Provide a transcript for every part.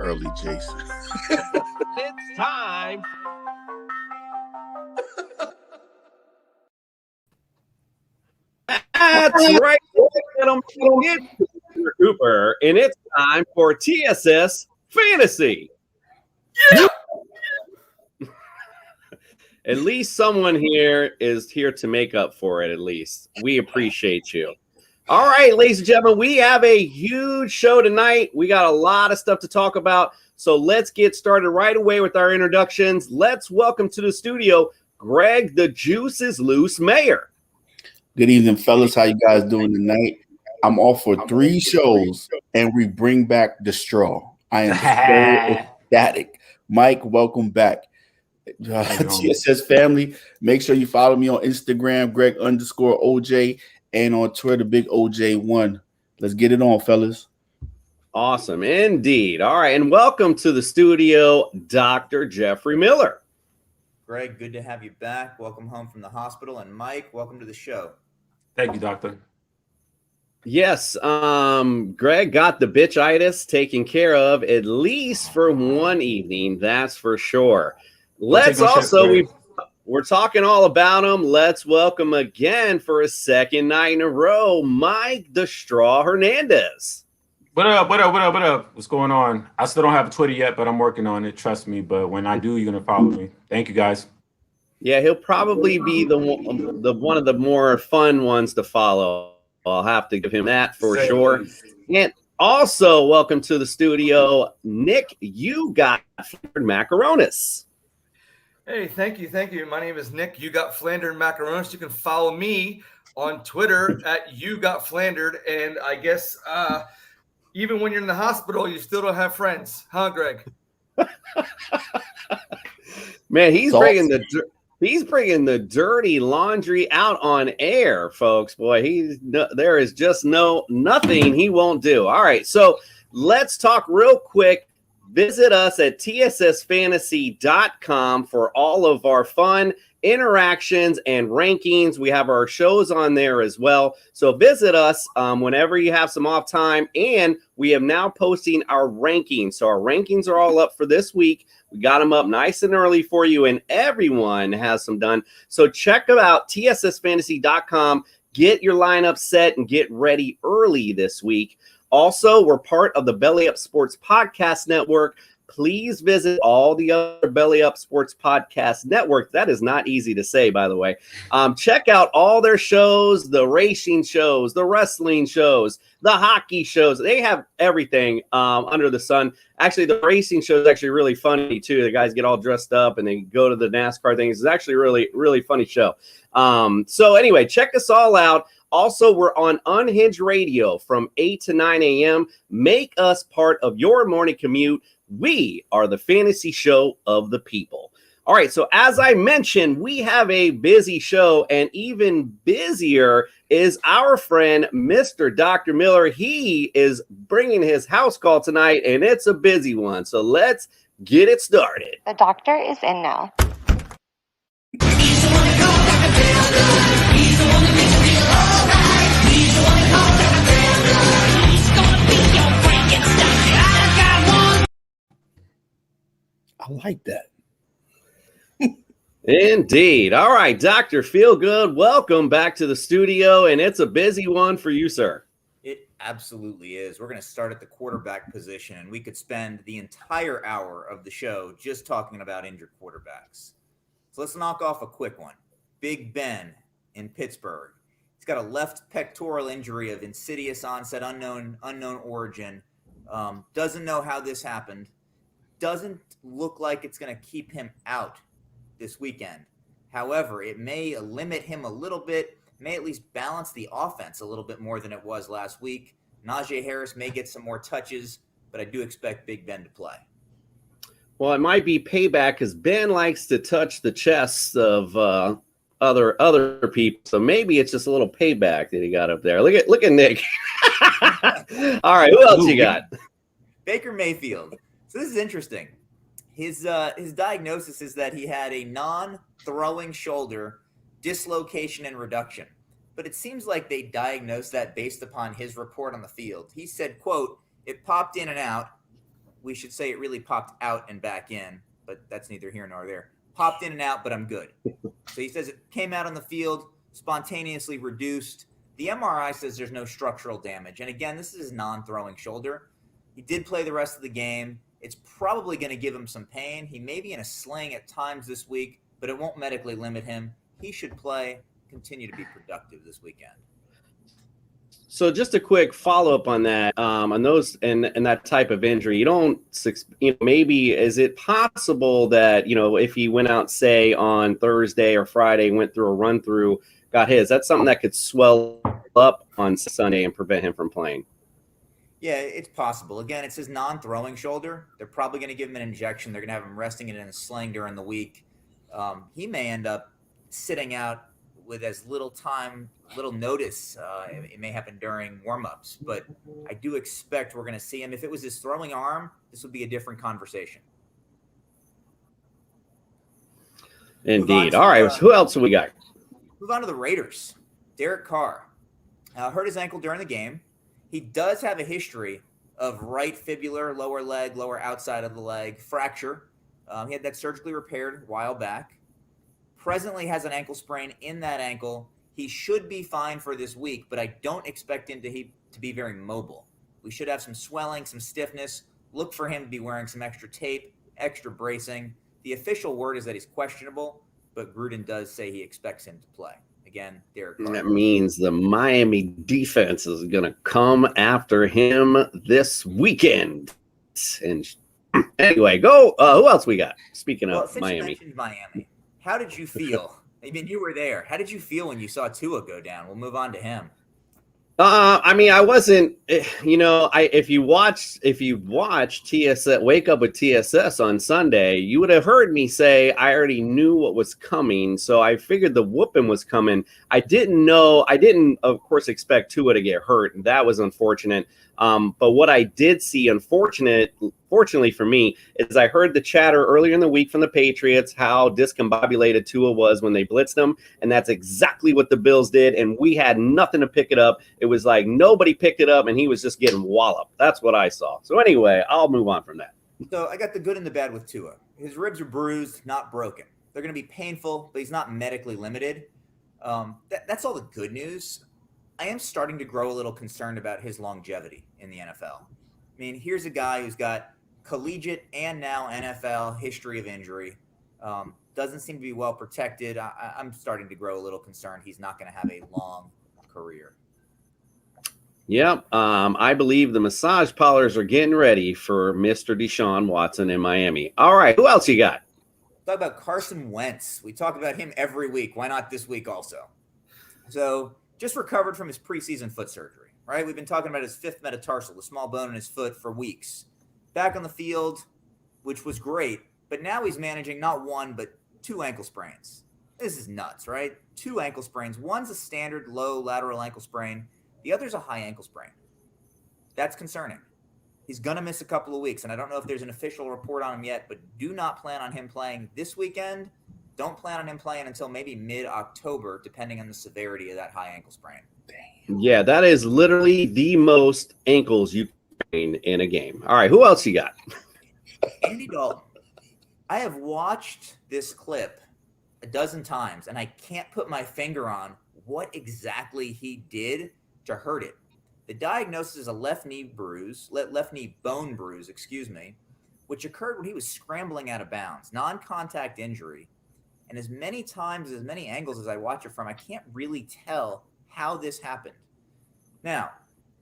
early, Jason. It's time. That's right. It's Cooper, and it's time for TSS Fantasy. Yeah. At least someone here is here to make up for it, at least. We appreciate you. All right, ladies and gentlemen, we have a huge show tonight. We got a lot of stuff to talk about, so let's get started right away with our introductions. Let's welcome to the studio, Greg the Juice is Loose Mayor. Good evening, fellas. How you guys doing tonight? I'm off for 3 shows, and we bring back the straw. I am so ecstatic. Mike, welcome back. TSS family, make sure you follow me on Instagram, Greg_OJ, and on Twitter, Big OJ1. Let's get it on, fellas. Awesome, indeed. All right, and welcome to the studio, Dr. Jeffrey Miller. Greg, good to have you back. Welcome home from the hospital. And Mike, welcome to the show. Thank you, doctor. Yes, Greg got the bitchitis taken care of, at least for one evening, that's for sure. Let's also, we're talking all about him. Let's welcome again for a second night in a row, Mike the Straw Hernandez. What up? What's going on? I still don't have a Twitter yet, but I'm working on it. Trust me. But when I do, you're gonna follow me. Thank you, guys. Yeah, he'll probably be the one of the more fun ones to follow. I'll have to give him that for sure. And also, welcome to the studio, Nick. You got macaronis. Hey, thank you. My name is Nick. You got Flandered Macaronis. You can follow me on Twitter at You Got Flandered. And I guess even when you're in the hospital, you still don't have friends, huh, Greg? Man, he's bringing the dirty laundry out on air, folks. Boy, there is just nothing he won't do. All right, so let's talk real quick. Visit us at tssfantasy.com for all of our fun interactions and rankings. We have our shows on there as well. So visit us whenever you have some off time. And we have now posting our rankings. So our rankings are all up for this week. We got them up nice and early for you, and everyone has some done. So check them out, tssfantasy.com. Get your lineup set and get ready early this week. Also, we're part of the Belly Up Sports Podcast Network. Please visit all the other Belly Up Sports Podcast Network. That is not easy to say, by the way. Check out all their shows, the racing shows, the wrestling shows, the hockey shows. They have everything under the sun. Actually, the racing show is actually really funny, too. The guys get all dressed up and they go to the NASCAR things. It's actually really, really funny show. So anyway, check us all out. Also, we're on Unhinged Radio from 8 to 9 a.m. Make us part of your morning commute. We are the fantasy show of the people. All right, so as I mentioned, we have a busy show, and even busier is our friend, Mr. Dr. Miller. He is bringing his house call tonight, and it's a busy one. So let's get it started. The doctor is in now. I like that. Indeed. All right, Dr. Feelgood, welcome back to the studio, and it's a busy one for you, sir. It absolutely is. We're going to start at the quarterback position, and we could spend the entire hour of the show just talking about injured quarterbacks. So let's knock off a quick one. Big Ben in Pittsburgh. He's got a left pectoral injury of insidious onset, unknown origin. Doesn't know how this happened. Doesn't look like it's going to keep him out this weekend. However, it may limit him a little bit, may at least balance the offense a little bit more than it was last week. Najee Harris may get some more touches, but I do expect Big Ben to play. Well, it might be payback because Ben likes to touch the chests of other people, so maybe it's just a little payback that he got up there. Look at Nick. All right, who else you got? Baker Mayfield. So this is interesting. His diagnosis is that he had a non-throwing shoulder dislocation and reduction. But it seems like they diagnosed that based upon his report on the field. He said, quote, "It popped in and out. we should say it really popped out and back in, but that's neither here nor there. Popped in and out, but I'm good. So he says it came out on the field, spontaneously reduced. The MRI says there's no structural damage. And again, this is his non-throwing shoulder. He did play the rest of the game. It's probably going to give him some pain. He may be in a sling at times this week, but it won't medically limit him. He should play, continue to be productive this weekend. So just a quick follow-up on that, on those and that type of injury. You don't, maybe is it possible that, if he went out, say, on Thursday or Friday, went through a run-through, got his, that's something that could swell up on Sunday and prevent him from playing? Yeah, it's possible. Again, it's his non-throwing shoulder. They're probably going to give him an injection. They're going to have him resting it in a sling during the week. He may end up sitting out with as little time, little notice. It may happen during warm-ups, but I do expect we're going to see him. If it was his throwing arm, this would be a different conversation. Indeed. All right, who else have we got? Move on to the Raiders. Derek Carr hurt his ankle during the game. He does have a history of right fibular, lower leg, lower outside of the leg fracture. He had that surgically repaired a while back. Presently has an ankle sprain in that ankle. He should be fine for this week, but I don't expect him to be very mobile. We should have some swelling, some stiffness. Look for him to be wearing some extra tape, extra bracing. The official word is that he's questionable, but Gruden does say he expects him to play. Again, Derek Carr. That means the Miami defense is going to come after him this weekend. And anyway, go. Who else we got? Speaking of since Miami. You mentioned Miami. How did you feel? I mean, you were there. How did you feel when you saw Tua go down? We'll move on to him. I wasn't, if you watch TSS, Wake Up with TSS on Sunday, you would have heard me say I already knew what was coming. So I figured the whooping was coming. I didn't, of course, expect Tua to get hurt. That was unfortunate. But what I did see, fortunately for me, is I heard the chatter earlier in the week from the Patriots, how discombobulated Tua was when they blitzed him. And that's exactly what the Bills did. And we had nothing to pick it up. It was like nobody picked it up and he was just getting walloped. That's what I saw. So anyway, I'll move on from that. So I got the good and the bad with Tua. His ribs are bruised, not broken. They're going to be painful, but he's not medically limited. That's all the good news. I am starting to grow a little concerned about his longevity in the NFL. I mean, here's a guy who's got collegiate and now NFL history of injury. Doesn't seem to be well protected. I'm starting to grow a little concerned he's not going to have a long career. Yep. I believe the massage parlors are getting ready for Mr. Deshaun Watson in Miami. All right. Who else you got? Talk about Carson Wentz. We talk about him every week. Why not this week also? So just recovered from his preseason foot surgery, right? We've been talking about his fifth metatarsal, the small bone in his foot, for weeks. Back on the field, which was great, but now he's managing not one, but two ankle sprains. This is nuts, right? Two ankle sprains. One's a standard low lateral ankle sprain. The other's a high ankle sprain. That's concerning. He's going to miss a couple of weeks, and I don't know if there's an official report on him yet, but do not plan on him playing this weekend. Don't plan on him playing until maybe mid-October, depending on the severity of that high ankle sprain. Yeah, that is literally the most ankles you sprain in a game. All right, who else you got? Andy Dalton. I have watched this clip a dozen times, and I can't put my finger on what exactly he did to hurt it. The diagnosis is a left knee bone bruise, which occurred when he was scrambling out of bounds, non-contact injury. And as many times, as many angles as I watch it from, I can't really tell how this happened. Now,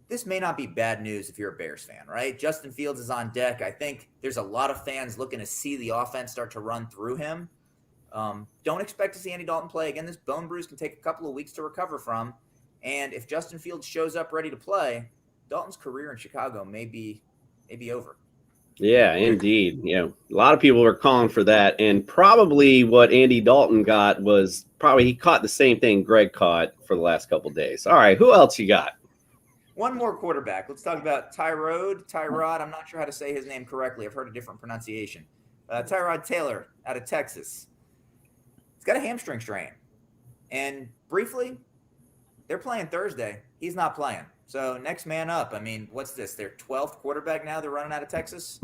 this may not be bad news if you're a Bears fan, right? Justin Fields is on deck. I think there's a lot of fans looking to see the offense start to run through him. Don't expect to see Andy Dalton play. Again, this bone bruise can take a couple of weeks to recover from. And if Justin Fields shows up ready to play, Dalton's career in Chicago may be over. Yeah, indeed. A lot of people are calling for that. And probably what Andy Dalton got was he caught the same thing Greg caught for the last couple of days. All right, who else you got? One more quarterback. Let's talk about Tyrod. I'm not sure how to say his name correctly. I've heard a different pronunciation. Tyrod Taylor out of Texas. He's got a hamstring strain. And briefly, they're playing Thursday. He's not playing. So next man up. I mean, what's this? Their 12th quarterback now they're running out of Texas?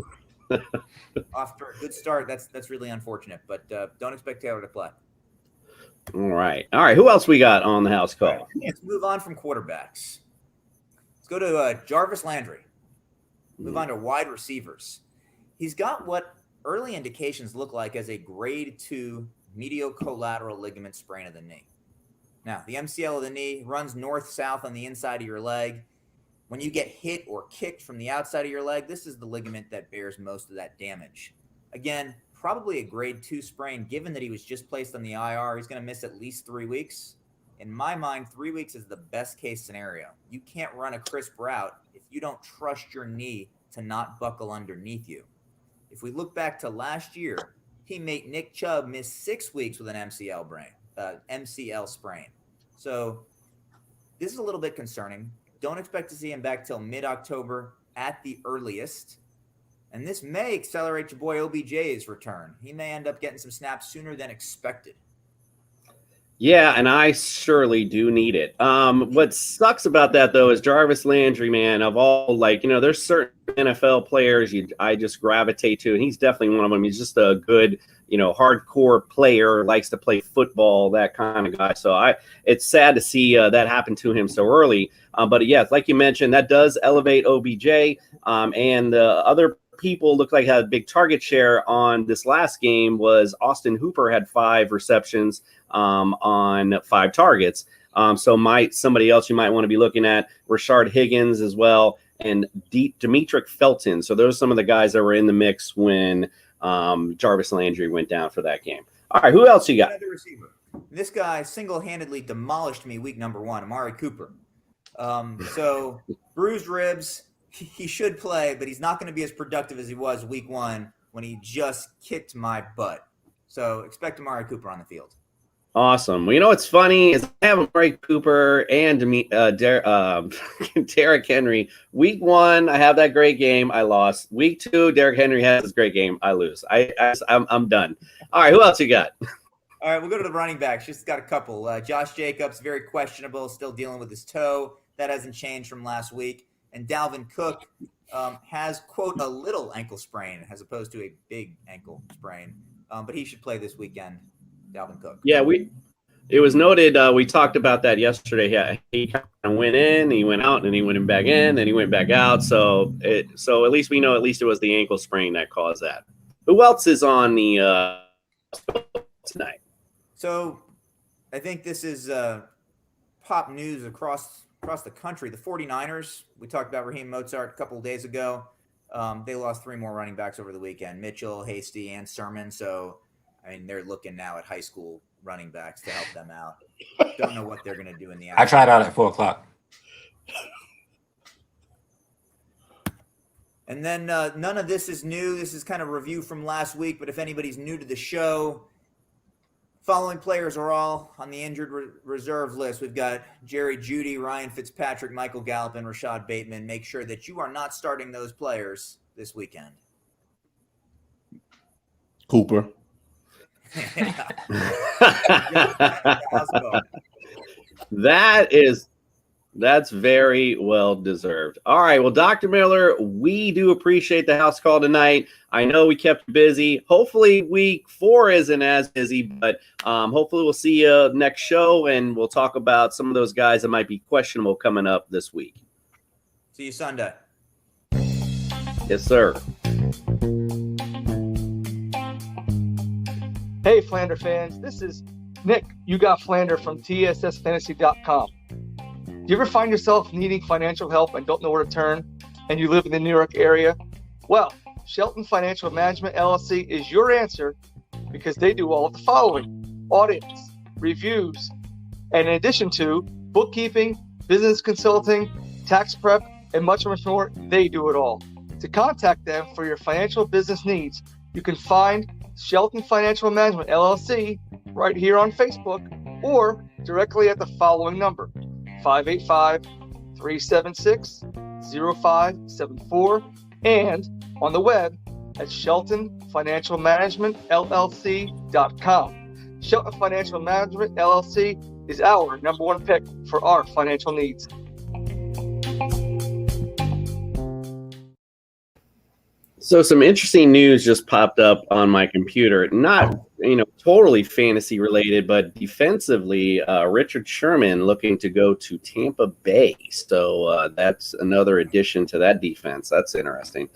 Off to a good start. That's really unfortunate, but don't expect Taylor to play. All right. Who else we got on the house call? Right. Let's move on from quarterbacks. Let's go to Jarvis Landry. Move on to wide receivers. He's got what early indications look like as a grade 2 medial collateral ligament sprain of the knee. Now, the MCL of the knee runs north-south on the inside of your leg. When you get hit or kicked from the outside of your leg, this is the ligament that bears most of that damage. Again, probably a grade 2 sprain, given that he was just placed on the IR. He's going to miss at least 3 weeks. In my mind, 3 weeks is the best case scenario. You can't run a crisp route if you don't trust your knee to not buckle underneath you. If we look back to last year, teammate Nick Chubb missed 6 weeks with an MCL sprain. So this is a little bit concerning. Don't expect to see him back till mid-October at the earliest. And this may accelerate your boy OBJ's return. He may end up getting some snaps sooner than expected. Yeah, and I surely do need it. What sucks about that, though, is Jarvis Landry, man, of all, there's certain NFL players I just gravitate to, and he's definitely one of them. He's just a good, hardcore player, likes to play football, that kind of guy. So it's sad to see that happen to him so early. But, yeah, like you mentioned, that does elevate OBJ, and the other people look like had a big target share on this last game was Austin Hooper had 5 receptions on 5 targets. So somebody else you might want to be looking at, Rashard Higgins as well, and Demetric Felton. So those are some of the guys that were in the mix when Jarvis Landry went down for that game. All right, who else you got? Another receiver. This guy single-handedly demolished me week number 1, Amari Cooper. So bruised ribs. He should play, but he's not going to be as productive as he was week 1 when he just kicked my butt. So expect Amari Cooper on the field. Awesome. Well, what's funny is I have Amari Cooper and Derrick Henry. Week 1, I have that great game. I lost. Week 2, Derrick Henry has this great game. I lose. I'm done. All right, who else you got? All right, we'll go to the running backs. Just got a couple. Josh Jacobs, very questionable, still dealing with his toe. That hasn't changed from last week. And Dalvin Cook has, quote, a little ankle sprain as opposed to a big ankle sprain. But he should play this weekend, Dalvin Cook. Yeah, it was noted. We talked about that yesterday. Yeah, he kind of went in, he went out, and he went back in, and he went back out. So at least we know it was the ankle sprain that caused that. Who else is on the tonight? So I think this is pop news across the country. The 49ers, we talked about Raheem Mostert a couple of days ago. They lost 3 more running backs over the weekend, Mitchell, Hasty, and Sermon. So, they're looking now at high school running backs to help them out. Don't know what they're going to do in the I tried out at 4:00. And then none of this is new. This is kind of a review from last week, but if anybody's new to the show, following players are all on the injured reserve list. We've got Jerry Jeudy, Ryan Fitzpatrick, Michael Gallup, and Rashad Bateman. Make sure that you are not starting those players this weekend. Cooper. That's very well deserved. All right. Well, Dr. Miller, we do appreciate the house call tonight. I know we kept you busy. Hopefully week 4 isn't as busy, but hopefully we'll see you next show and we'll talk about some of those guys that might be questionable coming up this week. See you Sunday. Yes, sir. Hey, Flander fans, this is Nick, You Got Flander from TSSFantasy.com. Do you ever find yourself needing financial help and don't know where to turn, and you live in the New York area? Well, Shelton Financial Management, LLC is your answer because they do all of the following: audits, reviews, and in addition to bookkeeping, business consulting, tax prep, and much, much more, they do it all. To contact them for your financial business needs, you can find Shelton Financial Management, LLC right here on Facebook or directly at the following number: 585-376-0574, and on the web at SheltonFinancialManagementLLC.com. Shelton Financial Management LLC is our #1 pick for our financial needs. So some interesting news just popped up on my computer. Not, totally fantasy related, but defensively, Richard Sherman looking to go to Tampa Bay. So that's another addition to that defense. That's interesting.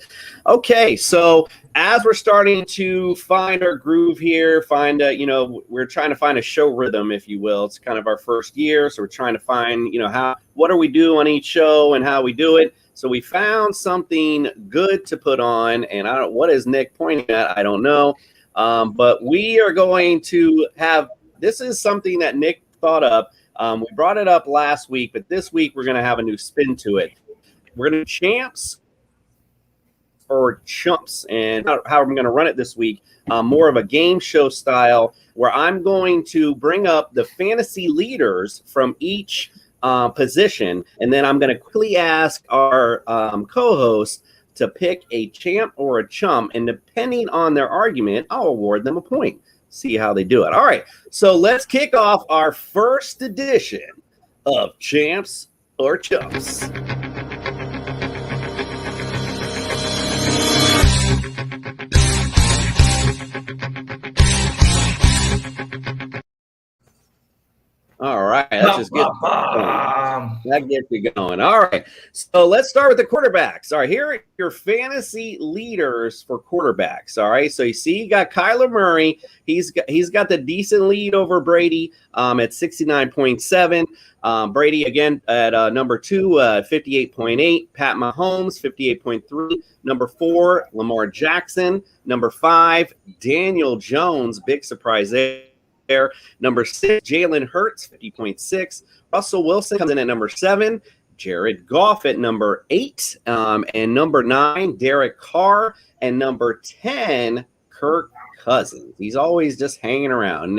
Okay, so as we're starting to find our groove here, we're trying to find a show rhythm, if you will. It's kind of our first year, so we're trying to find, what do we do on each show and how we do it. So we found something good to put on, and what is Nick pointing at? I don't know. But we are going to have, this is something that Nick thought up. We brought it up last week, but this week we're going to have a new spin to it. We're going to champs or chumps, and how I'm going to run it this week, more of a game show style, where I'm going to bring up the fantasy leaders from each position, and then I'm going to quickly ask our co-host to pick a champ or a chump, and depending on their argument, I'll award them a point. See how they do it. All right, so let's kick off our first edition of champs or chumps. All right, let's just get that gets you going. All right, so let's start with the quarterbacks. All right, here are your fantasy leaders for quarterbacks. All right, so you got Kyler Murray. He's got the decent lead over Brady at 69.7. Brady again at number 2, 58.8. Pat Mahomes 58.3. Number 4, Lamar Jackson. Number 5, Daniel Jones. Big surprise there. Number 6, Jalen Hurts, 50.6. Russell Wilson comes in at number 7. Jared Goff at number 8. And number 9, Derek Carr. And number 10, Kirk Cousins. He's always just hanging around.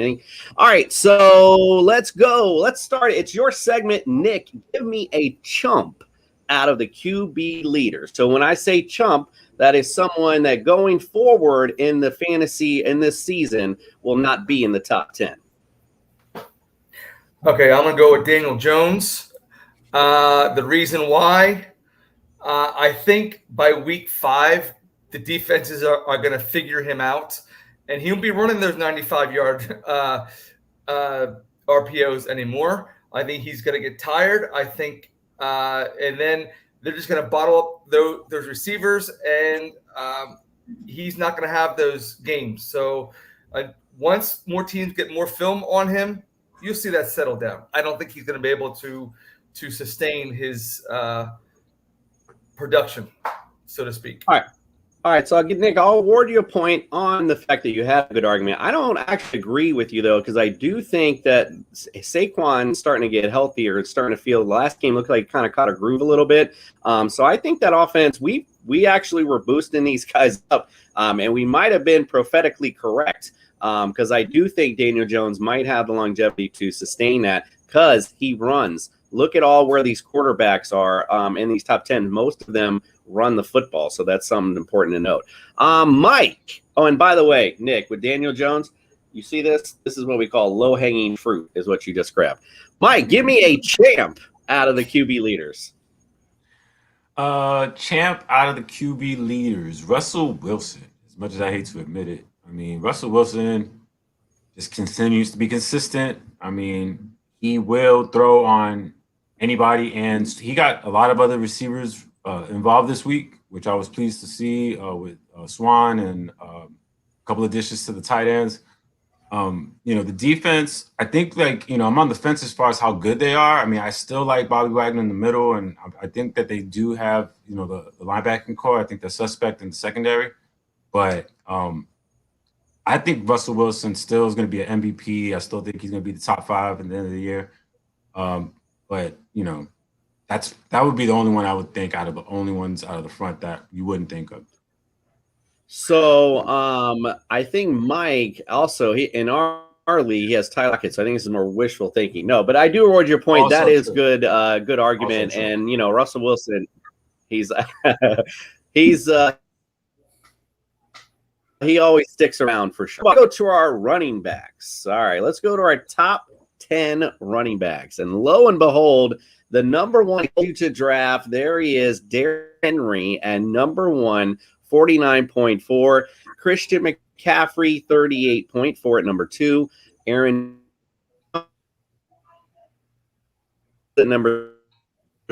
All right, so let's go. Let's start. It's your segment, Nick. Give me a chump out of the QB leaders. So when I say chump, that is someone that going forward in the fantasy in this season will not be in the top 10. Okay, I'm going to go with Daniel Jones. The reason why, I think by week 5, the defenses are going to figure him out, and he'll be running those 95-yard RPOs anymore. I think he's going to get tired. I think, and then they're just going to bottle up those receivers, and he's not going to have those games. So once more teams get more film on him, you'll see that settle down. I don't think he's going to be able to sustain his production, so to speak. All right, so I'll award you a point on the fact that you have a good argument. I don't actually agree with you, though, because I do think that Saquon's starting to get healthier. It's starting to feel, the last game looked like kind of caught a groove a little bit. So I think that offense, we actually were boosting these guys up, and we might have been prophetically correct, because I do think Daniel Jones might have the longevity to sustain that because he runs. Look at all where these quarterbacks are in these top 10. Most of them run the football, so that's something important to note. Mike. Oh, and by the way, Nick, with Daniel Jones, you see this? This is what we call low-hanging fruit, is what you just grabbed. Mike, give me a champ out of the QB leaders. Champ out of the QB leaders, Russell Wilson. As much as I hate to admit it, I mean, Russell Wilson just continues to be consistent. I mean, he will throw on anybody, and he got a lot of other receivers involved this week, which I was pleased to see with Swan and a couple of additions to the tight ends. The defense, I think, I'm on the fence as far as how good they are. I mean, I still like Bobby Wagner in the middle, and I think that they do have, the linebacking core. I think they're suspect in the secondary. But I think Russell Wilson still is going to be an MVP. I still think he's going to be the top 5 at the end of the year. But that would be the only one I would think out of the only ones out of the front that you wouldn't think of. So I think Mike also, in our league, he has Ty Lockett. So I think this is more wishful thinking. No, but I do award your point. Also that is true. Good argument. And Russell Wilson, he always sticks around for sure. Let's go to our running backs. All right, let's go to our top 10 running backs. And lo and behold, the number one to draft, there he is, Derrick Henry, and number 1 49.4. Christian McCaffrey, 38.4 at number 2. Aaron at number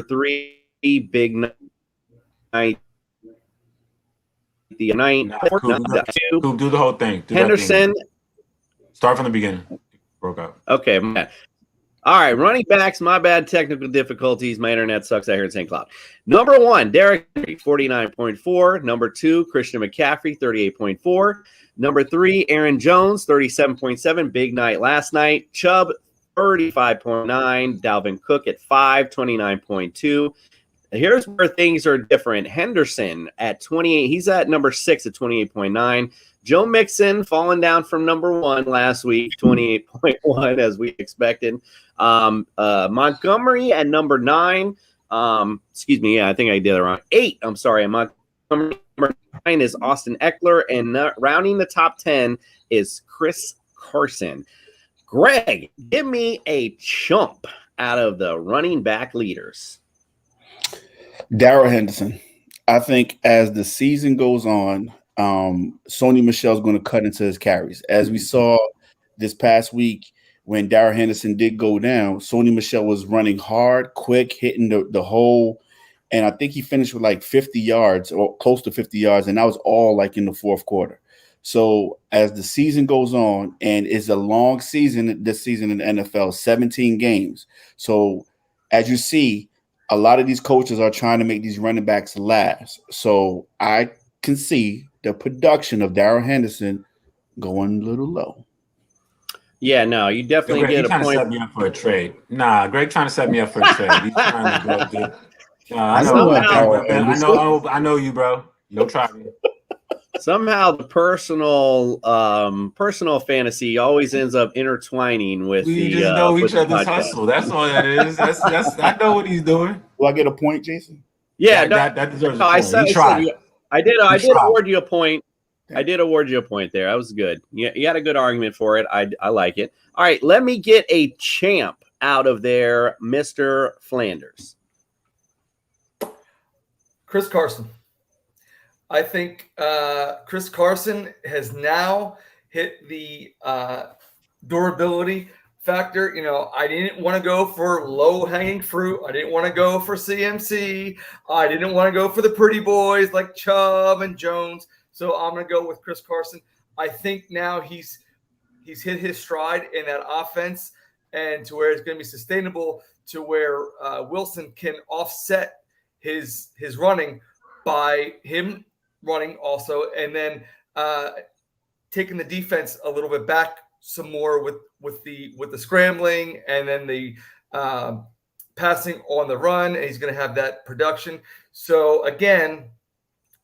3. Big night. The night. Coop, do the whole thing. Do Henderson. Start from the beginning. Broke up. Okay, man. All right, running backs, my bad, technical difficulties. My internet sucks out here in St. Cloud. Number 1, Derek Henry, 49.4. Number 2, Christian McCaffrey, 38.4. Number 3, Aaron Jones, 37.7. Big night last night. Chubb, 35.9. Dalvin Cook at 5, 29.2. Here's where things are different. Henderson at 28. He's at number 6 at 28.9. Joe Mixon falling down from number 1 last week, 28.1 as we expected. Montgomery at number 9. Excuse me. Yeah, I think I did it wrong. 8. I'm sorry. Montgomery number 9 is Austin Eckler, and rounding the top 10 is Chris Carson. Greg, give me a chump out of the running back leaders. Darrell Henderson. I think as the season goes on, Sony Michel's going to cut into his carries. As we saw this past week when Darrell Henderson did go down, Sony Michel was running hard, quick, hitting the hole. And I think he finished with like 50 yards or close to 50 yards. And that was all like in the fourth quarter. So as the season goes on, and it's a long season this season in the NFL, 17 games. So as you see, a lot of these coaches are trying to make these running backs last. So I can see the production of Darrell Henderson going a little low. Yeah, no, you definitely get a point. Trying to set me up for a trade. Nah, Greg trying to set me up for a trade. He's trying to go I know you, bro. Don't try me. Somehow the personal fantasy always ends up intertwining with we just know each other's hustle. That's all that is. That's I know what he's doing. Will I get a point, Jason? Yeah, that deserves a point. I did award you a point. I did award you a point there. That was good. You had a good argument for it. I like it. All right, let me get a champ out of there, Mr. Flanders. Chris Carson. I think Chris Carson has now hit the durability factor. You know, I didn't want to go for low-hanging fruit. I didn't want to go for CMC. I didn't want to go for the pretty boys like Chubb and Jones. So I'm going to go with Chris Carson. I think now he's hit his stride in that offense, and to where it's going to be sustainable, to where Wilson can offset his running by him running also, and then taking the defense a little bit back some more with the scrambling, and then the passing on the run, and he's going to have that production. So again,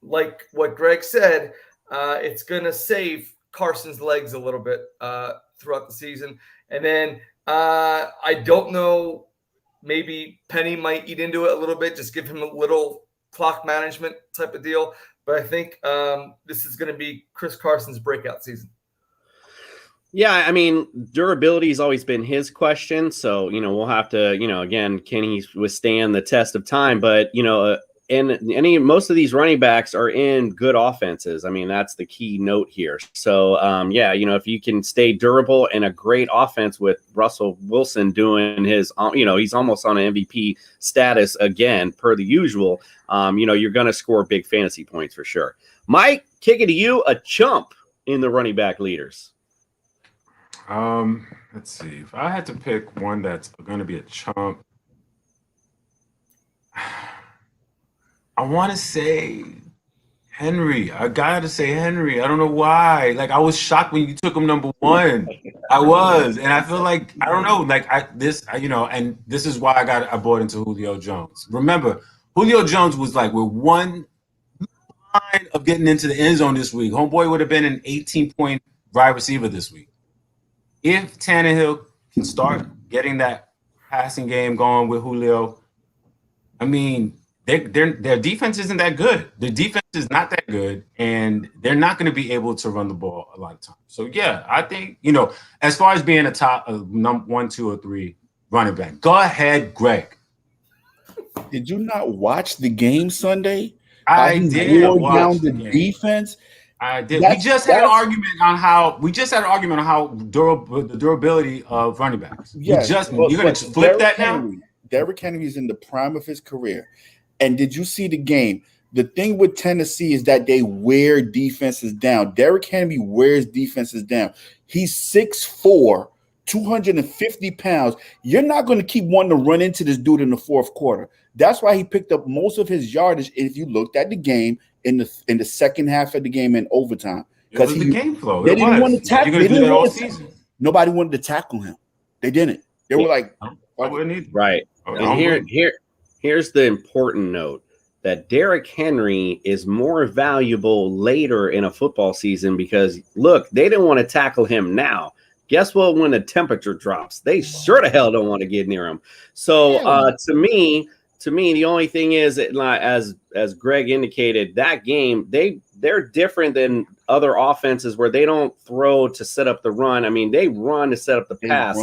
like what Greg said, it's going to save Carson's legs a little bit throughout the season. And then I don't know, maybe Penny might eat into it a little bit, just give him a little clock management type of deal. But I think this is going to be Chris Carson's breakout season. Yeah, I mean, durability has always been his question. So, we'll have to, again, can he withstand the test of time? But, and most of these running backs are in good offenses. I mean, that's the key note here. So, if you can stay durable in a great offense with Russell Wilson doing his, he's almost on an MVP status again, per the usual, you're going to score big fantasy points for sure. Mike, kick it to you, a chump in the running back leaders. Let's see. If I had to pick one that's going to be a chump, I want to say Henry. I got to say Henry. I don't know why. Like, I was shocked when you took him number 1. I was. And I feel like, I don't know, like and this is why I bought into Julio Jones. Remember, Julio Jones was like, with one line of getting into the end zone this week, homeboy would have been an 18-point wide receiver this week. If Tannehill can start getting that passing game going with Julio, I mean, their defense isn't that good. Their defense is not that good, and they're not going to be able to run the ball a lot of times. So, yeah, I think, as far as being a top 1, 2, or 3 running back, go ahead, Greg. Did you not watch the game Sunday I he did wore watch down the the game. defense. I did. We just had an argument on how durable the durability of running backs. Yes, You're gonna flip that now. Derrick Henry is in the prime of his career. And did you see the game? The thing with Tennessee is that they wear defenses down. Derrick Henry wears defenses down. He's 6'4", 250 pounds. You're not going to keep wanting to run into this dude in the fourth quarter. That's why he picked up most of his yardage. If you looked at the game in the second half of the game in overtime, because the game flow. They didn't want to tackle. You're going to do that all season. Nobody wanted to tackle him. They didn't. They were like, I wouldn't either. Right. And here's the important note, that Derrick Henry is more valuable later in a football season because, look, they didn't want to tackle him now. Guess what? When the temperature drops, they sure the hell don't want to get near him. So to me, the only thing is, as Greg indicated, that game, they're different than other offenses where they don't throw to set up the run. I mean, they run to set up the pass,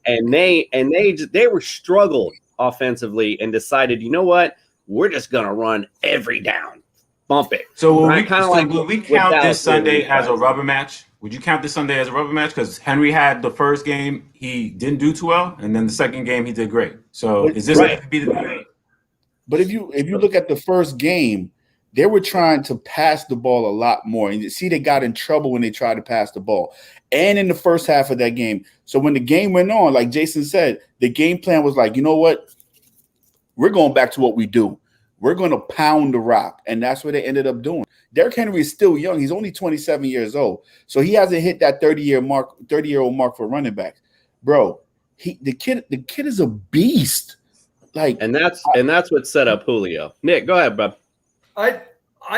and they were struggled offensively and decided, you know what? We're just gonna run every down, bump it. So will we count this Sunday as a rubber match? Would you count this Sunday as a rubber match? Because Henry had the first game, he didn't do too well, and then the second game he did great. So is this going to be the game? But if you look at the first game, they were trying to pass the ball a lot more, and you see they got in trouble when they tried to pass the ball, and in the first half of that game. So when the game went on, like Jason said, the game plan was like, you know what? We're going back to what we do. We're going to pound the rock, and that's what they ended up doing. Derrick Henry is still young. He's only 27 years old, so he hasn't hit that 30-year-old mark for running backs, bro. The kid is a beast. And that's what set up Julio. Nick, go ahead, bub. I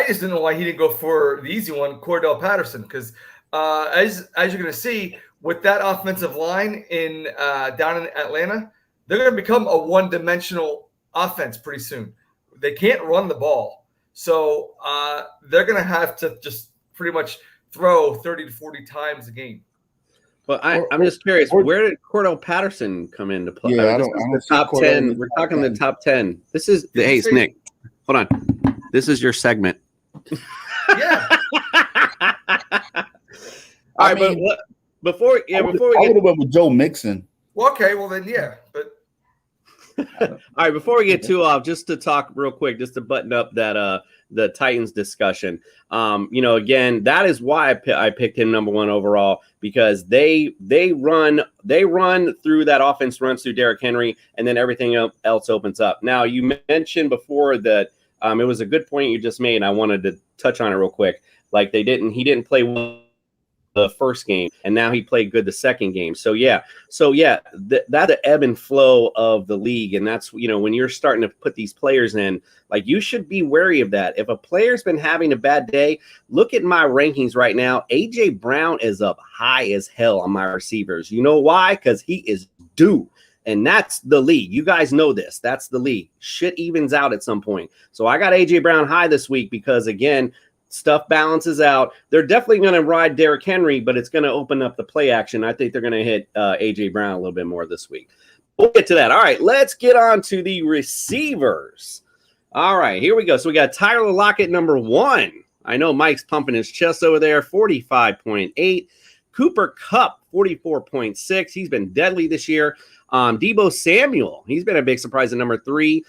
just didn't know why he didn't go for the easy one, Cordell Patterson, because as you're going to see with that offensive line down in Atlanta, they're going to become a one-dimensional offense pretty soon. They can't run the ball. So they're going to have to just pretty much throw 30 to 40 times a game. Well, I'm just curious, where did Cordell Patterson come into play? Yeah, This is the top 10. We're talking the top 10. This is Nick. Hold on. This is your segment. Yeah. All right, but before we get, I would have went with Joe Mixon. Well, okay, well then, yeah, but. All right, before we get too off, just to talk real quick, just to button up that the Titans discussion. Again, that is why I picked him number one overall, because they run through that offense, runs through Derrick Henry, and then everything else opens up. Now, you mentioned before that it was a good point you just made, and I wanted to touch on it real quick. Like he didn't play well the first game, and now he played good the second game. So that's the ebb and flow of the league, and that's when you're starting to put these players in, like, you should be wary of that. If a player's been having a bad day, look at my rankings right now. AJ Brown is up high as hell on my receivers. You know why? Because he is due. And that's the league. You guys know this. That's the league. Shit evens out at some point. So I got AJ Brown high this week because, again, stuff balances out. They're definitely going to ride Derrick Henry, but it's going to open up the play action. I think they're going to hit A.J. Brown a little bit more this week. We'll get to that. All right, let's get on to the receivers. All right, here we go. So we got Tyler Lockett, number one. I know Mike's pumping his chest over there, 45.8. Cooper Kupp, 44.6. He's been deadly this year. Deebo Samuel, he's been a big surprise at number 3.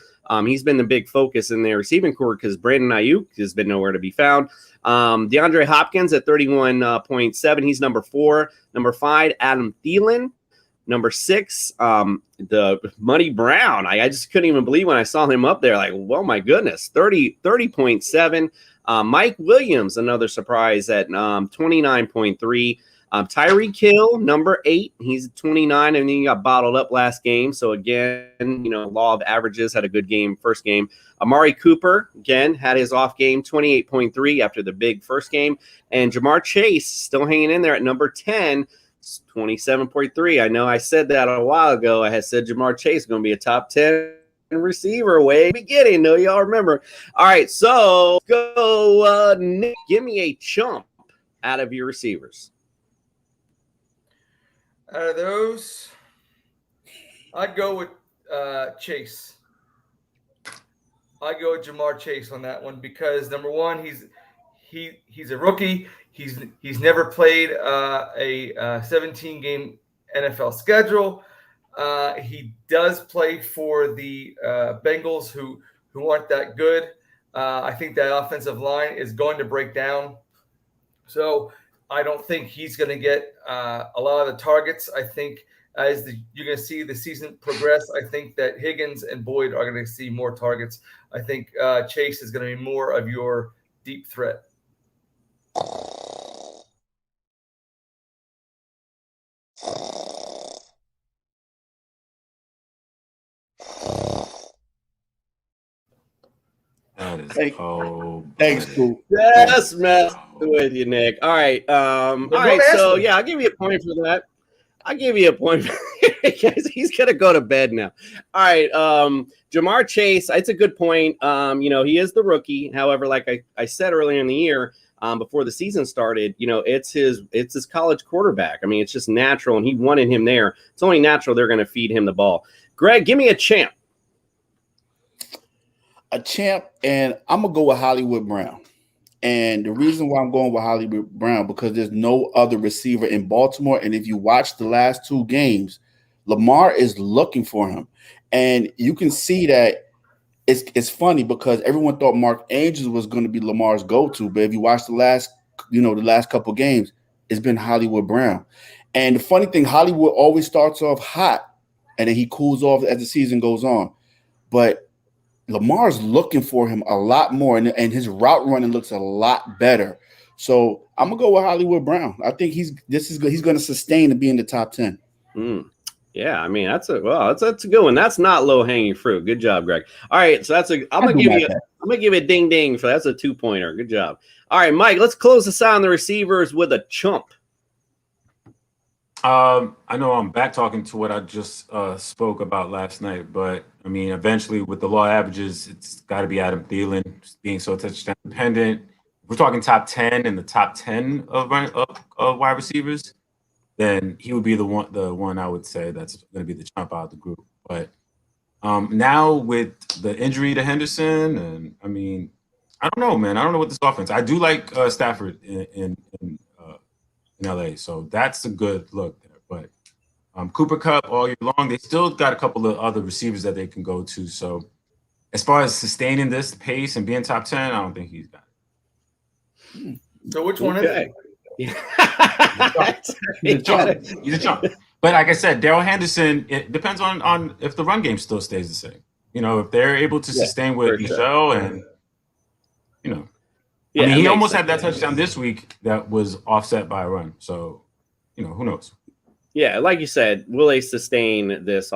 He's been the big focus in their receiving core because Brandon Ayuk has been nowhere to be found. DeAndre Hopkins at 31.7. He's number 4. Number 5, Adam Thielen. Number 6, the Money Brown. I just couldn't even believe when I saw him up there. Like, well, my goodness, 30.7. Mike Williams, another surprise at 29.3. Tyreek Hill, number 8. He's 29, and then he got bottled up last game. So, again, law of averages, had a good game first game. Amari Cooper, again, had his off game, 28.3 after the big first game. And Jamar Chase still hanging in there at number 10, 27.3. I know I said that a while ago. I had said Jamar Chase is going to be a top 10 receiver way beginning. No, y'all remember. All right, so go, Nick, give me a chump out of your receivers. Out of those, I'd go with Chase. I go Jamar Chase on that one because number one, he's a rookie. He's never played a 17-game NFL schedule. He does play for the Bengals, who aren't that good. I think that offensive line is going to break down. So I don't think he's going to get a lot of the targets. I think as you're going to see the season progress, I think that Higgins and Boyd are going to see more targets. I think Chase is going to be more of your deep threat. That is Thanks, Cool. Just mess with you, Nick. All right. All right. So yeah, I'll give you a point for that. I'll give you a point because he's gonna go to bed now. All right. Jamar Chase, it's a good point. He is the rookie. However, like I said earlier in the year, before the season started, it's his college quarterback. I mean, it's just natural, and he wanted him there. It's only natural they're gonna feed him the ball. Greg, give me a champ. A champ, and I'm gonna go with Hollywood Brown. And the reason why I'm going with Hollywood Brown, because there's no other receiver in Baltimore. And if you watch the last two games, Lamar is looking for him. And you can see that it's funny because everyone thought Mark Andrews was going to be Lamar's go-to. But if you watch the last couple games, it's been Hollywood Brown. And the funny thing, Hollywood always starts off hot and then he cools off as the season goes on. But Lamar's looking for him a lot more, and his route running looks a lot better. So I'm gonna go with Hollywood Brown. I think he's going to sustain and be in the top 10. Yeah, I mean that's a good one. That's not low hanging fruit. Good job, Greg. All right, so I'm gonna give you a ding ding for that's a 2-pointer. Good job. All right, Mike, let's close this out on the receivers with a chump. I know I'm back talking to what I just spoke about last night, but I mean, eventually with the law averages, it's got to be Adam Thielen, just being so touchdown dependent. If we're talking top 10 in the top 10 of wide receivers, then he would be the one I would say that's going to be the chump out of the group. But now with the injury to Henderson, and I mean, I don't know, man. I don't know what this offense. I do like Stafford in LA, so that's a good look there. But Cooper Kupp all year long, they still got a couple of other receivers that they can go to. So as far as sustaining this pace and being top 10, I don't think he's got it. So which one is it? He's a chump. But like I said, Darrell Henderson, it depends on if the run game still stays the same. If they're able to sustain with Michelle and I mean, he almost had that touchdown this week that was offset by a run. So, who knows? Yeah, like you said, will they sustain this,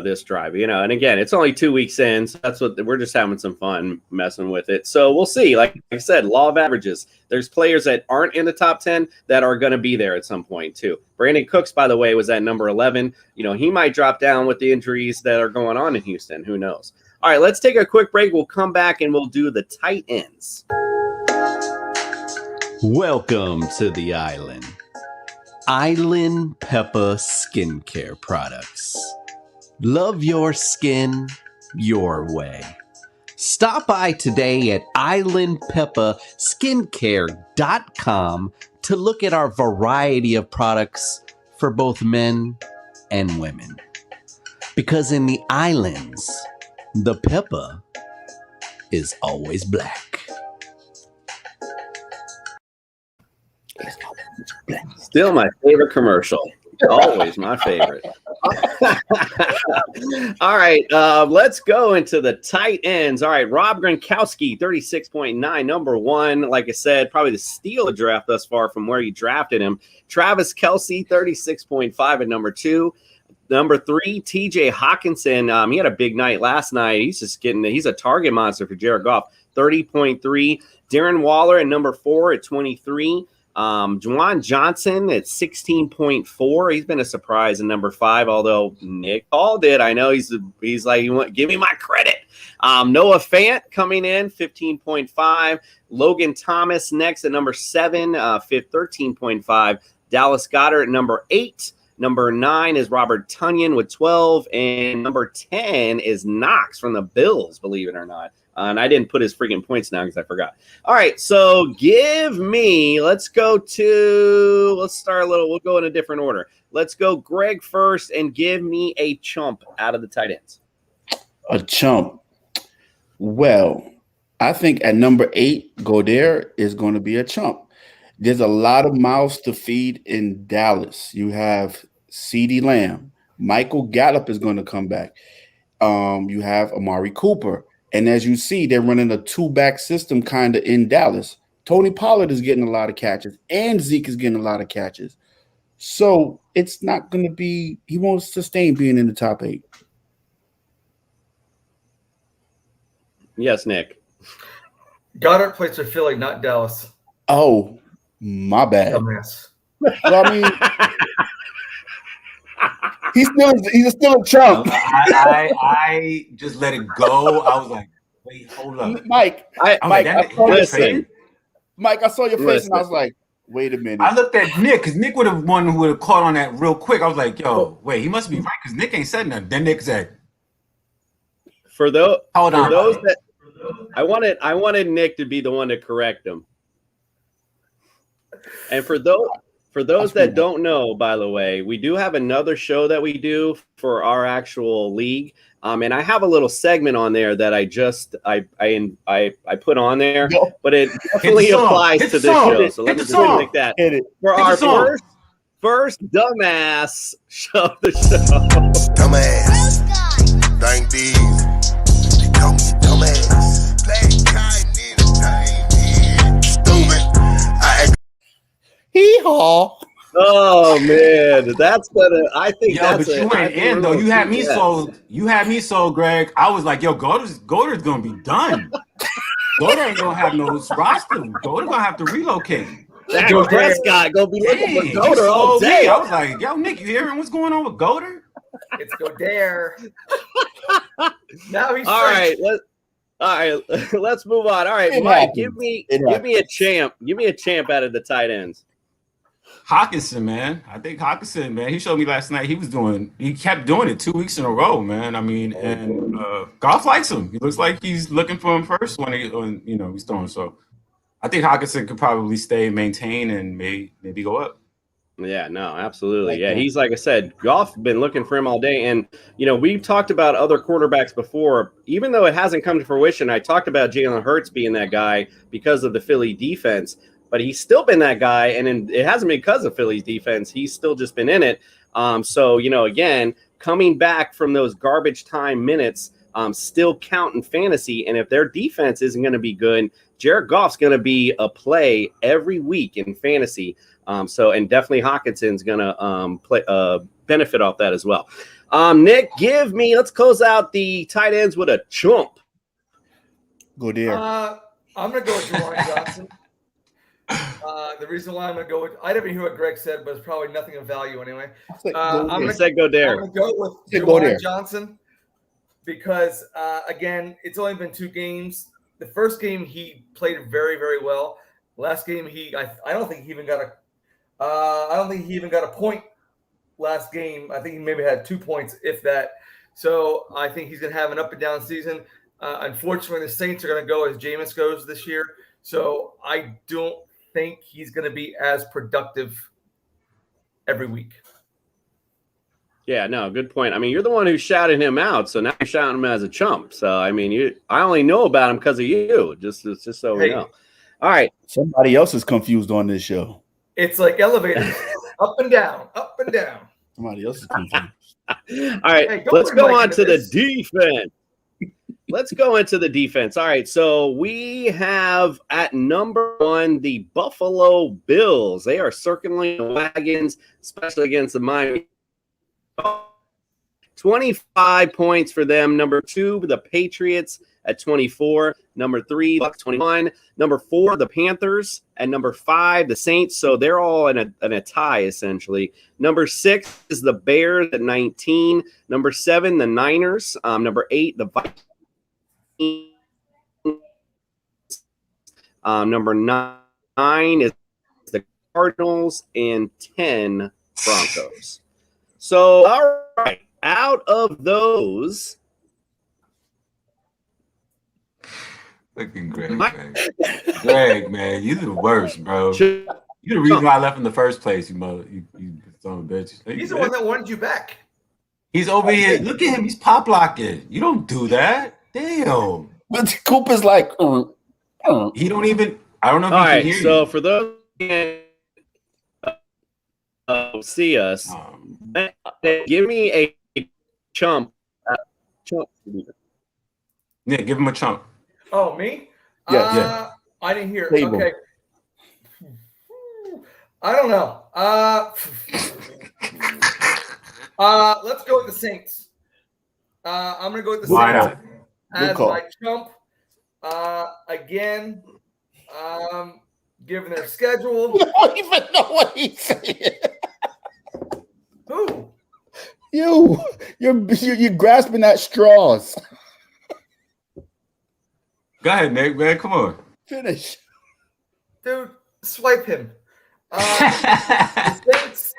this drive? And again, it's only 2 weeks in, so that's what we're just having some fun messing with it. So we'll see. Like I said, law of averages. There's players that aren't in the top 10 that are going to be there at some point too. Brandon Cooks, by the way, was at number 11. He might drop down with the injuries that are going on in Houston. Who knows? All right, let's take a quick break. We'll come back and we'll do the tight ends. Welcome to the island. Island Peppa Skincare Products. Love your skin your way. Stop by today at islandpeppaskincare.com to look at our variety of products for both men and women. Because in the islands, the peppa is always black. Still my favorite commercial. Always my favorite. All right, let's go into the tight ends. All right, Rob Gronkowski, 36.9, number 1. Like I said, probably the steal of draft thus far from where you drafted him. Travis Kelce, 36.5 at number 2. Number 3, TJ Hawkinson. He had a big night last night. He's a target monster for Jared Goff, 30.3. Darren Waller at number 4 at 23. Juwan Johnson at 16.4. He's been a surprise in number 5, although Nick called it. I know he's like, give me my credit. Noah Fant coming in, 15.5. Logan Thomas next at number 7, 13.5. Dallas Goedert at number 8. Number 9 is Robert Tonyan with 12. And number 10 is Knox from the Bills, believe it or not. And I didn't put his freaking points down because I forgot. All right, so let's go in a different order. Let's go Greg first and give me a chump out of the tight ends. A chump. Well, I think at number 8, Goddard is going to be a chump. There's a lot of mouths to feed in Dallas. You have CeeDee Lamb. Michael Gallup is going to come back. You have Amari Cooper. And as you see, they're running a 2-back system kind of in Dallas. Tony Pollard is getting a lot of catches, and Zeke is getting a lot of catches. So it's not going to be – he won't sustain being in the top 8. Yes, Nick. Goddard plays for Philly, not Dallas. Oh, my bad. Dumbass. Well, I mean, he's still a chump. I just let it go. I was like, wait, hold up. Mike, I saw your face and I was like, wait a minute. I looked at Nick because Nick would have one who would have caught on that real quick. I was like, yo, wait, he must be right because Nick ain't said nothing. Then Nick said, I wanted Nick to be the one to correct him. And for those that don't know, by the way, we do have another show that we do for our actual league. And I have a little segment on there that I put on there, but it definitely applies to this show. So let me just like that. For our first dumbass show of the show. Dumbass. Thank these. Call me dumbass. Hee-haw. Oh man, that's gonna. I think yo, that's. But you went in though. You had me sold. You had me sold, Greg. I was like, yo, Goddard's gonna be done. Goddard ain't gonna have no roster. Goddard gonna have to relocate. Dak Prescott gonna be looking for Goddard all day. I was like, yo, Nick, you hearing what's going on with Goddard? It's Goddard. Now he's all right. Let's move on. All right, Mike, give me a champ. Give me a champ out of the tight ends. Hawkinson, man. I think Hawkinson, man. He showed me last night. He kept doing it 2 weeks in a row, man. I mean, and Goff likes him. He looks like he's looking for him first when he's throwing. So I think Hawkinson could probably stay, maintain, and maybe go up. Yeah, no, absolutely. Yeah, he's like I said, Goff been looking for him all day. And, we've talked about other quarterbacks before. Even though it hasn't come to fruition, I talked about Jalen Hurts being that guy because of the Philly defense. But he's still been that guy, and it hasn't been because of Philly's defense. He's still just been in it. So, again, coming back from those garbage time minutes still count in fantasy. And if their defense isn't going to be good, Jared Goff's going to be a play every week in fantasy. And definitely Hawkinson's going to benefit off that as well. Nick, let's close out the tight ends with a chump. Go there. I'm going to go with Juwan Johnson. The reason why I'm going to go with – I didn't hear what Greg said, but it's probably nothing of value anyway. I'm going to go there. I'm going to go with Juwan Johnson because, again, it's only been 2 games. The first game he played very, very well. Last game I don't think he even got a point last game. I think he maybe had 2 points, if that. So I think he's going to have an up and down season. Unfortunately, the Saints are going to go as Jameis goes this year. So I don't think he's going to be as productive every week. Yeah, no, good point. I mean, you're the one who shouted him out, so now you're shouting him as a chump. So, I mean, I only know about him because of you, just so we know. All right. Somebody else is confused on this show. It's like elevators, up and down, up and down. Somebody else is confused. All right, let's go on to the defense. Let's go into the defense. All right, so we have at number 1 the Buffalo Bills. They are circling the wagons, especially against the Miami. 25 points for them. Number 2, the Patriots at 24. Number 3, Bucs 21. Number 4, the Panthers. And number 5, the Saints. So they're all in a tie, essentially. Number 6 is the Bears at 19. Number 7, the Niners. Number 8, the Vikings. Number 9 is the Cardinals. And 10, Broncos. So, all right, out of those, Looking Greg, man. Greg, man, you the worst, bro. You the reason why I left in the first place, you son of a bitch. He's the one that wanted you back. He's over here. Look at him. He's pop locking. You don't do that. Damn. But Cooper's like, He don't even. I don't know if All he right, can hear so you. for those who see us, give me a chump. Nick, give him a chump. Oh, me? Yeah. I didn't hear. Table. Okay. I don't know. Let's go with the Saints. I'm gonna go with the Why Saints not? as call. my chump. Again, given their schedule. I don't even know what he's saying. Who? You're grasping at straws. Go ahead, Nick, man. Come on. Finish. Dude, swipe him. The Saints,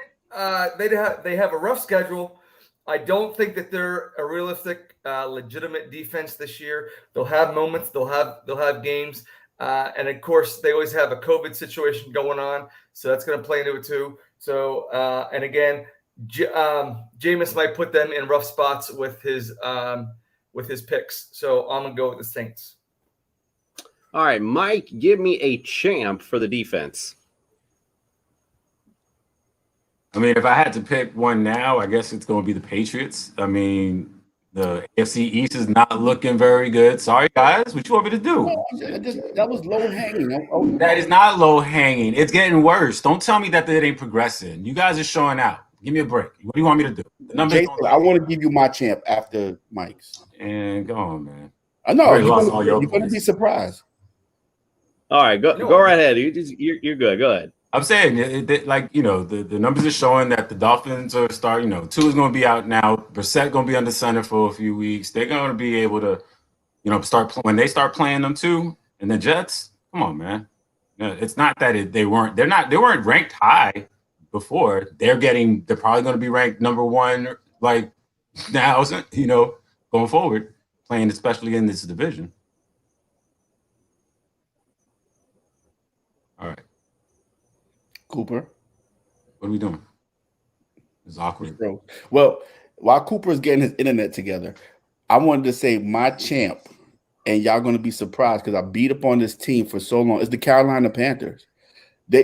they have a rough schedule. I don't think that they're a realistic, legitimate defense this year. They'll have moments. They'll have games, and of course, they always have a COVID situation going on, so that's going to play into it too. So, and again, Jameis might put them in rough spots with his picks. So I'm gonna go with the Saints. All right, Mike, give me a champ for the defense. I mean, if I had to pick one now, I guess it's going to be the Patriots. I mean, the AFC East is not looking very good. Sorry, guys. What you want me to do? That was low hanging. That is not low hanging. It's getting worse. Don't tell me that it ain't progressing. You guys are showing out. Give me a break. What do you want me to do? The numbers Jason, I want to give you my champ after Mike's. And go on, man. I know Already lost all your you're going to be points. surprised. All right, go right ahead. You're good. Go ahead. I'm saying, the numbers are showing that the Dolphins are starting. Tua's going to be out now. Brissett going to be under center for a few weeks. They're going to be able to, start when they start playing them too. And the Jets, come on, man. No, it's not that they weren't ranked high before. They're probably going to be ranked number one, like now, going forward, playing especially in this division. All right. Cooper. What are we doing? It's awkward. Well, while Cooper is getting his internet together, I wanted to say my champ, and y'all going to be surprised because I beat up on this team for so long. It's the Carolina Panthers.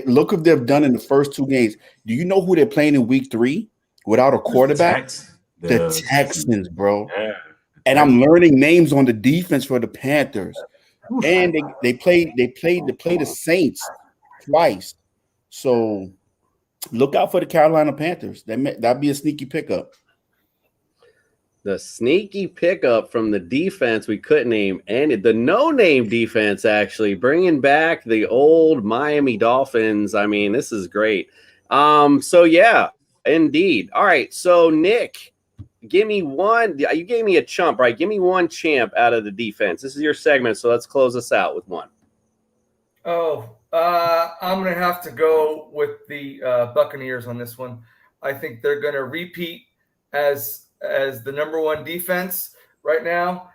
Look what they've done in the first two games. Do you know who they're playing in week 3 without a quarterback? The Texans, bro. Yeah. And I'm learning names on the defense for the Panthers. And they played the Saints twice. So look out for the Carolina Panthers. That'd be a sneaky pickup. The sneaky pickup from the defense we couldn't name, and the no-name defense actually bringing back the old Miami Dolphins. I mean, this is great. So yeah, indeed. All right, so Nick, give me one. You gave me a chump, right? Give me one champ out of the defense. This is your segment, so let's close this out with one. I'm going to have to go with the Buccaneers on this one. I think they're going to repeat as the number one defense right now.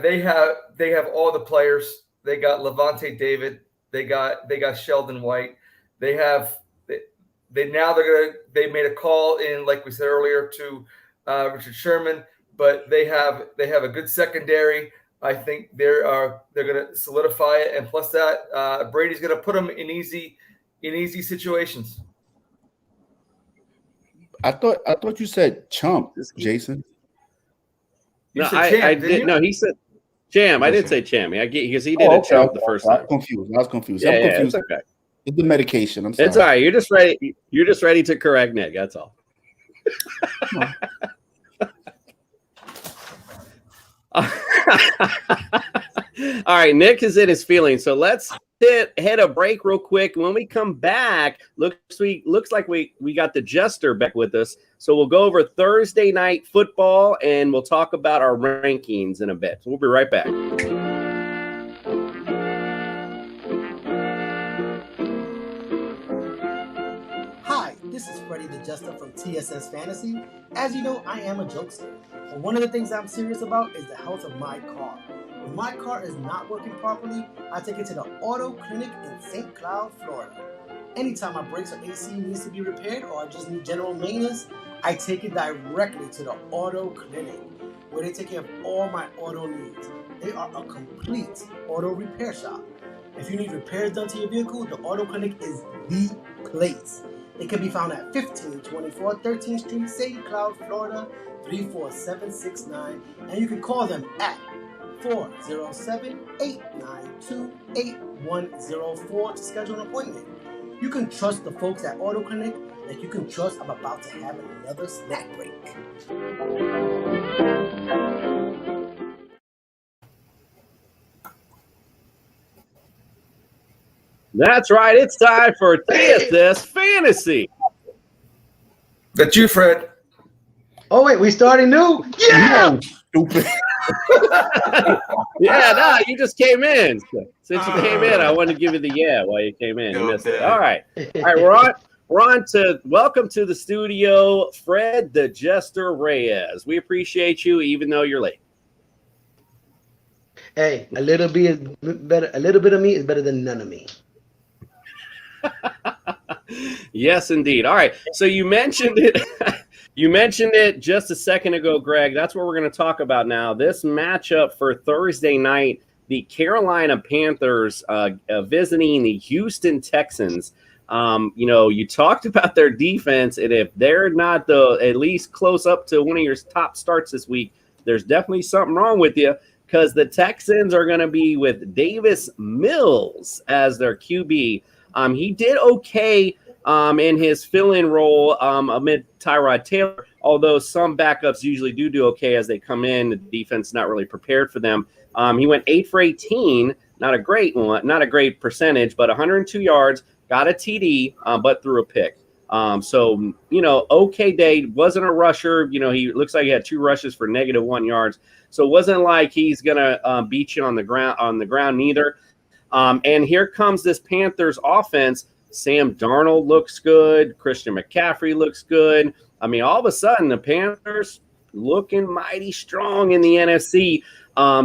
They have all the players. They got Levante David. They got Sheldon White. They made a call in, like we said earlier, to Richard Sherman, but they have a good secondary. I think they're going to solidify it, and plus that Brady's going to put them in easy situations. I thought you said chump, Jason. You No, said champ, I didn't did. you? No, he said champ. I did say champ. Because he did a chump the first time. I was confused. I'm confused. It's okay. It's the medication. I'm sorry. It's all right. You're just ready. You're just ready to correct Nick. That's all. All right, Nick is in his feelings, so let's hit a break real quick. When we come back, looks like we got the Jester back with us, so we'll go over Thursday night football and we'll talk about our rankings in a bit. So we'll be right back. Hi, this is Freddie the Jester from TSS Fantasy. As you know, I am a jokester, but one of the things I'm serious about is the health of my car. When my car is not working properly, I take it to the Auto Clinic in St. Cloud, Florida. Anytime my brakes or AC needs to be repaired or I just need general maintenance, I take it directly to the Auto Clinic, where they take care of all my auto needs. They are a complete auto repair shop. If you need repairs done to your vehicle, the Auto Clinic is the place. They can be found at 1524 13th Street, St. Cloud, Florida, 34769, and you can call them at 407-892-8104 to schedule an appointment. You can trust the folks at Auto Clinic like you can trust I'm about to have another snack break. That's right. It's time for TSS Fantasy. That's you, Fred. Oh, wait, we starting new? Yeah! Stupid. Yeah, no, you just came in. Since you came in, I wanted to give you the while you came in. You missed it. All right. All right, we're on to welcome to the studio, Fred the Jester Reyes. We appreciate you, even though you're late. Hey, a little bit of me is better than none of me. Yes, indeed. All right. So you mentioned it. You mentioned it just a second ago, Greg. That's what we're going to talk about now. This matchup for Thursday night, the Carolina Panthers visiting the Houston Texans. You talked about their defense, and if they're not at least close up to one of your top starts this week, there's definitely something wrong with you, because the Texans are going to be with Davis Mills as their QB. He did okay in his fill-in role amid Tyrod Taylor, although some backups usually do okay as they come in. The defense not really prepared for them. He went 8 for 18, not a great one, not a great percentage, but 102 yards, got a TD, but threw a pick. Okay day. Wasn't a rusher. He looks like he had 2 rushes for -1 yards. So it wasn't like he's gonna beat you on the ground neither. And here comes this Panthers offense. Sam Darnold looks good. Christian McCaffrey looks good. I mean, all of a sudden, the Panthers looking mighty strong in the NFC.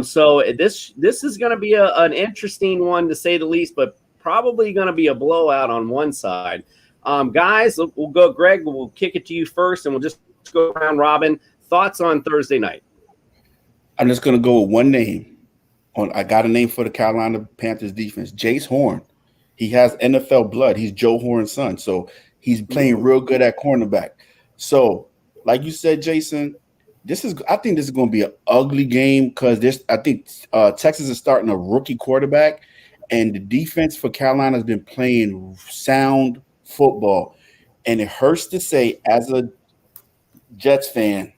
So this is going to be an interesting one, to say the least, but probably going to be a blowout on one side. Guys, we'll go. Greg, we'll kick it to you first, and we'll just go around robin. Thoughts on Thursday night? I'm just going to go with one name. I got a name for the Carolina Panthers defense, Jace Horn. He has NFL blood. He's Joe Horn's son, so he's playing real good at cornerback. So, like you said, Jason, I think this is going to be an ugly game, because I think Texas is starting a rookie quarterback, and the defense for Carolina has been playing sound football. And it hurts to say, as a Jets fan,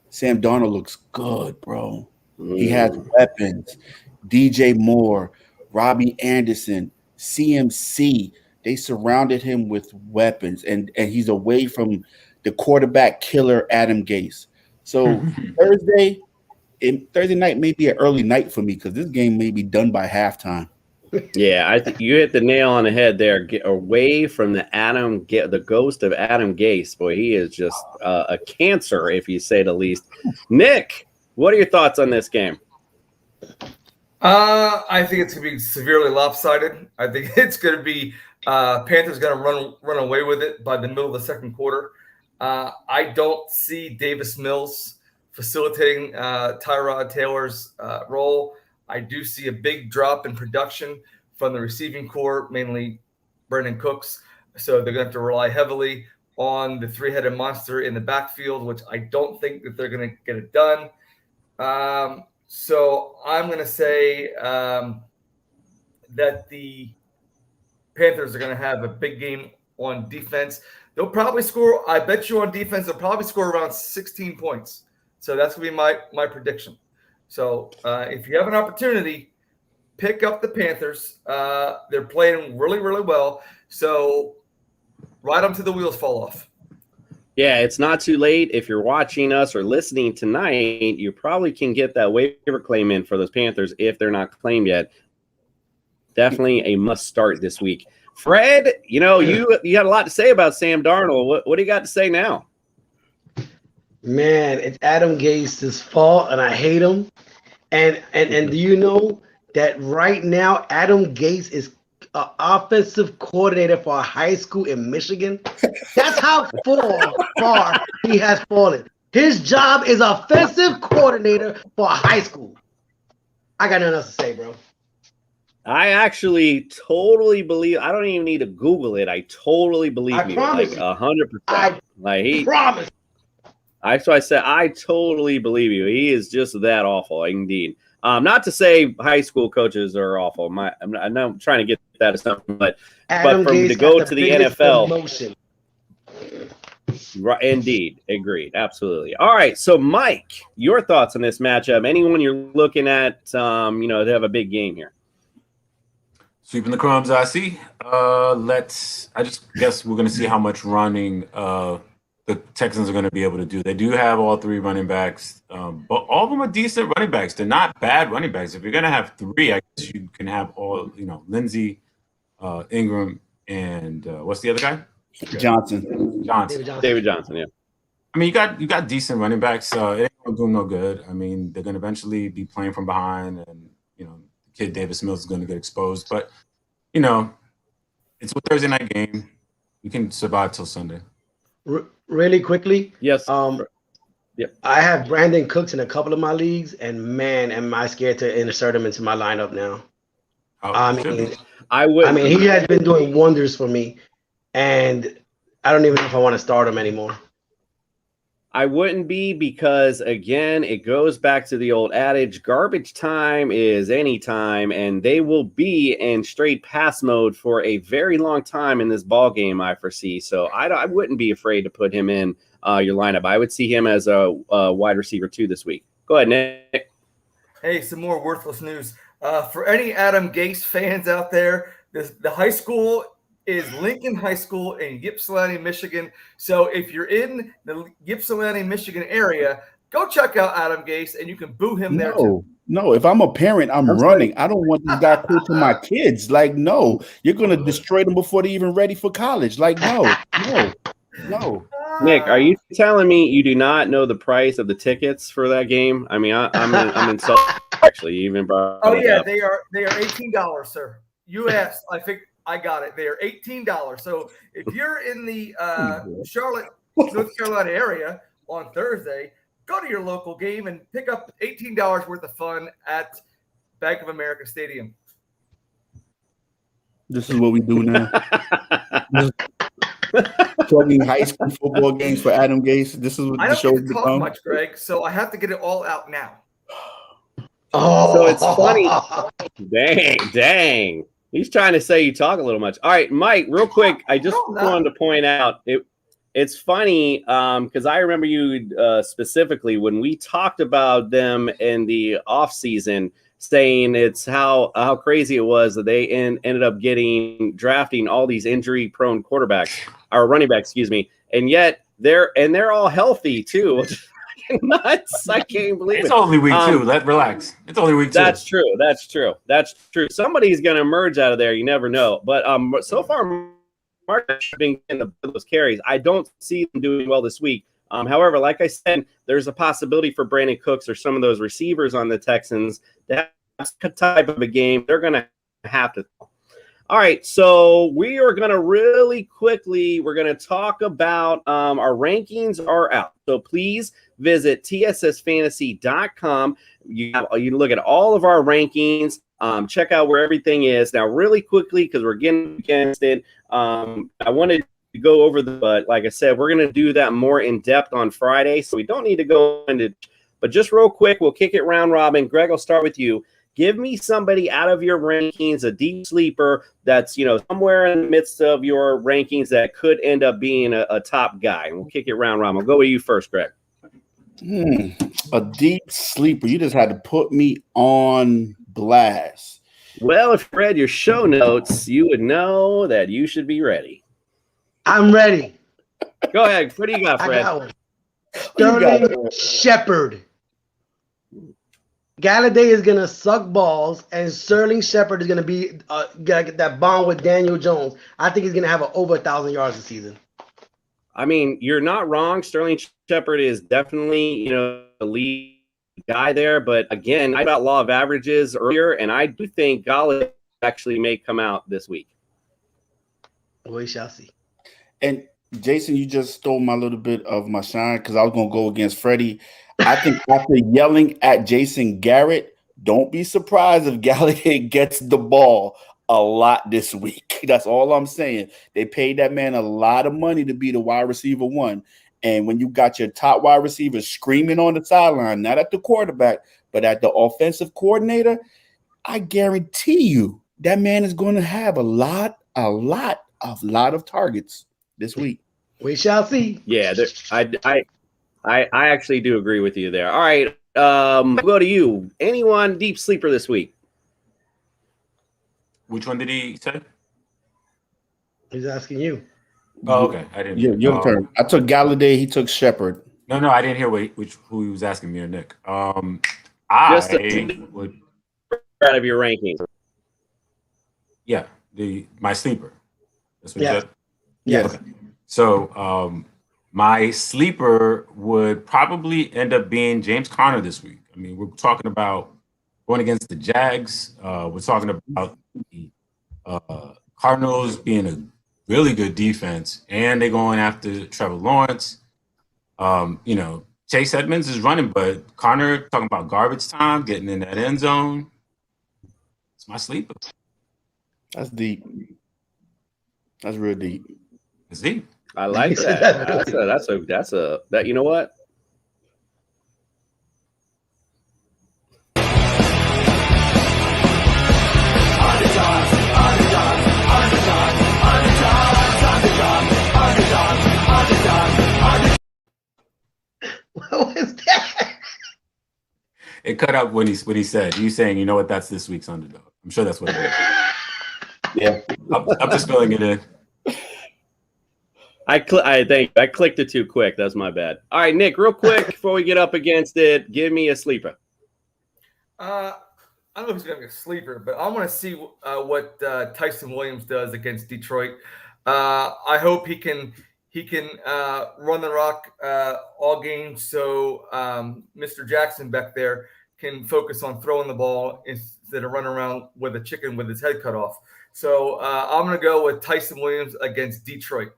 Sam Darnold looks good, bro. He has weapons. DJ Moore, Robbie Anderson, CMC. They surrounded him with weapons, and he's away from the quarterback killer Adam Gase. So Thursday night may be an early night for me, because this game may be done by halftime. Yeah, I think you hit the nail on the head there. Get away from the ghost of Adam Gase. Boy, he is just a cancer, if you say the least. Nick, what are your thoughts on this game? I think it's going to be severely lopsided. I think it's going to be Panthers going to run away with it by the middle of the second quarter. I don't see Davis Mills facilitating Tyrod Taylor's role. I do see a big drop in production from the receiving corps, mainly Brandon Cooks. So they're going to have to rely heavily on the 3-headed monster in the backfield, which I don't think that they're going to get it done. So I'm going to say that the Panthers are going to have a big game on defense. They'll probably score, I bet you on defense, they'll probably score around 16 points. So that's going to be my prediction. So if you have an opportunity, pick up the Panthers. They're playing really, really well. So ride them till the wheels fall off. Yeah, it's not too late. If you're watching us or listening tonight, you probably can get that waiver claim in for those Panthers if they're not claimed yet. Definitely a must start this week. Fred, you got a lot to say about Sam Darnold. What do you got to say now? Man, it's Adam Gase's fault, and I hate him. And do you know that right now Adam Gase is an offensive coordinator for a high school in Michigan? That's how far he has fallen. His job is offensive coordinator for a high school. I got nothing else to say, bro. I actually totally believe. I don't even need to Google it. I totally believe I you, promise like you. 100%. Like he Promise. That's why I said I totally believe you. He is just that awful, indeed. Not to say high school coaches are awful. I'm not trying to get that as something, but Adam from Gase to go got to the biggest NFL, promotion. right? Indeed, agreed, absolutely. All right, so Mike, your thoughts on this matchup? Anyone you're looking at, to have a big game here? Sweeping the crumbs, I see. I just guess we're going to see how much running the Texans are going to be able to do. They do have all three running backs, but all of them are decent running backs. They're not bad running backs. If you're going to have three, I guess you can have all, Lindsey, Ingram, and what's the other guy? Johnson. David Johnson, yeah. I mean, you got decent running backs. It ain't gonna do them no good. I mean, they're going to eventually be playing from behind, and, the kid Davis Mills is going to get exposed. But, it's a Thursday night game. You can survive till Sunday. Really quickly. Yes. Yep. I have Brandon Cooks in a couple of my leagues, and man, am I scared to insert him into my lineup now. I mean, he has been doing wonders for me, and I don't even know if I want to start him anymore. I wouldn't be, because, again, it goes back to the old adage, garbage time is any time, and they will be in straight pass mode for a very long time in this ball game, I foresee. So I wouldn't be afraid to put him in your lineup. I would see him as a wide receiver 2 this week. Go ahead, Nick. Hey, some more worthless news. For any Adam Gase fans out there, the high school is Lincoln High School in Ypsilanti, Michigan. So if you're in the Ypsilanti, Michigan area, go check out Adam Gase, and you can boo him there too. No, if I'm a parent, I'm running. I don't want this guy coaching my kids. Like, no, you're going to destroy them before they're even ready for college. Like, no. Nick, are you telling me you do not know the price of the tickets for that game? I mean, I'm insulted, actually. Even brought they are $18, sir. U.S. I think I got it. They are $18. So if you're in the Charlotte, North Carolina area on Thursday, go to your local game and pick up $18 worth of fun at Bank of America Stadium. This is what we do now. Plugging high school football games for Adam Gase. This is what the show has become. I don't talk much, Greg, so I have to get it all out now. So it's funny. Dang. He's trying to say you talk a little much. All right, Mike, real quick, I just wanted to point out it's funny because I remember you specifically when we talked about them in the offseason, saying it's how crazy it was that they ended up drafting all these injury-prone quarterbacks or running backs, excuse me, and yet they're all healthy too. Nuts! I can't believe it's only week 2. Relax. It's only week 2. That's true. Somebody's going to emerge out of there. You never know. But so far, Mark has been getting those carries. I don't see them doing well this week. However, like I said, there's a possibility for Brandon Cooks or some of those receivers on the Texans that type of a game they're going to have to. All right, so we are going to really quickly, we're going to talk about our rankings are out. So please visit tssfantasy.com. You can look at all of our rankings, check out where everything is. Now, really quickly, because we're getting against it, I wanted to go over but like I said, we're going to do that more in depth on Friday, so we don't need to go into, but just real quick, we'll kick it round robin. Greg, I'll start with you. Give me somebody out of your rankings, a deep sleeper that's, somewhere in the midst of your rankings that could end up being a top guy. And we'll kick it round robin. I'll go with you first, Greg. A deep sleeper. You just had to put me on blast. Well, if you read your show notes, you would know that you should be ready. I'm ready. Go ahead. What do you got, Fred? I got one. Sterling Shepard. Galladay is going to suck balls, and Sterling Shepard is going to be gonna get that bond with Daniel Jones. I think he's going to have over 1,000 yards this season. I mean, you're not wrong. Sterling Shepard is definitely, the lead guy there. But again, I got law of averages earlier, and I do think Galladay actually may come out this week. We shall see. And Jason, you just stole my little bit of my shine because I was going to go against Freddie. I think after yelling at Jason Garrett, don't be surprised if Galladay gets the ball a lot this week. That's all I'm saying. They paid that man a lot of money to be the wide receiver one. And when you got your top wide receiver screaming on the sideline, not at the quarterback, but at the offensive coordinator, I guarantee you that man is going to have a lot of targets this week. We shall see. Yeah, I actually do agree with you there. All right, we'll go to you. Anyone deep sleeper this week? Which one did he say? He's asking you. Oh, okay. I didn't. Your turn. I took Galladay. He took Shepard. No, I didn't hear who he was asking, me or Nick. Just I would out of your rankings. Yeah, my sleeper. That's what you said? Yes. Okay. So my sleeper would probably end up being James Conner this week. I mean, we're talking about going against the Jags. We're talking about the Cardinals being a really good defense, and they're going after Trevor Lawrence. Chase Edmonds is running, but Conner talking about garbage time, getting in that end zone. It's my sleeper. That's deep. That's real deep. It's deep. I like that. That's a you know what? What was that? It cut up when he said, "You saying, you know what? That's this week's underdog." I'm sure that's what it is. Yeah, I'm just filling it in. I clicked it too quick. That's my bad. All right, Nick, real quick before we get up against it, give me a sleeper. I don't know if he's going to be a sleeper, but I want to see what Tyson Williams does against Detroit. I hope he can run the rock all game, so Mr. Jackson back there can focus on throwing the ball instead of running around with a chicken with his head cut off. So I'm going to go with Tyson Williams against Detroit.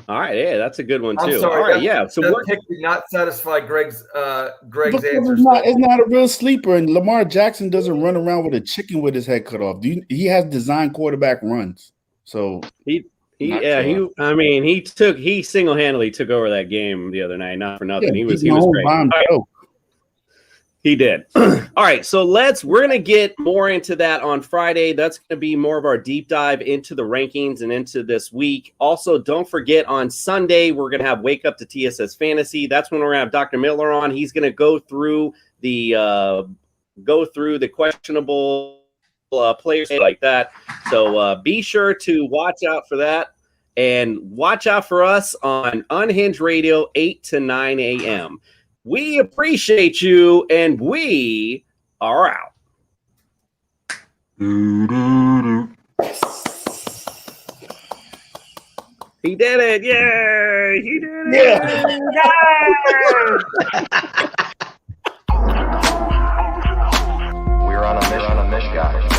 All right, yeah, that's a good one too. I'm sorry, all right, yeah. So that pick did not satisfy Greg's answer. It's not a real sleeper, and Lamar Jackson doesn't run around with a chicken with his head cut off. He has designed quarterback runs, so he single-handedly took over that game the other night. Not for nothing. Yeah, he was great. He did. All right, so we're going to get more into that on Friday. That's going to be more of our deep dive into the rankings and into this week. Also, don't forget on Sunday, we're going to have Wake Up to TSS Fantasy. That's when we're going to have Dr. Miller on. He's going to go through the questionable players like that. So be sure to watch out for that. And watch out for us on Unhinged Radio, 8 to 9 a.m. We appreciate you, and we are out. He did it. Yay! He did it. Yeah. We're on a mission, guys.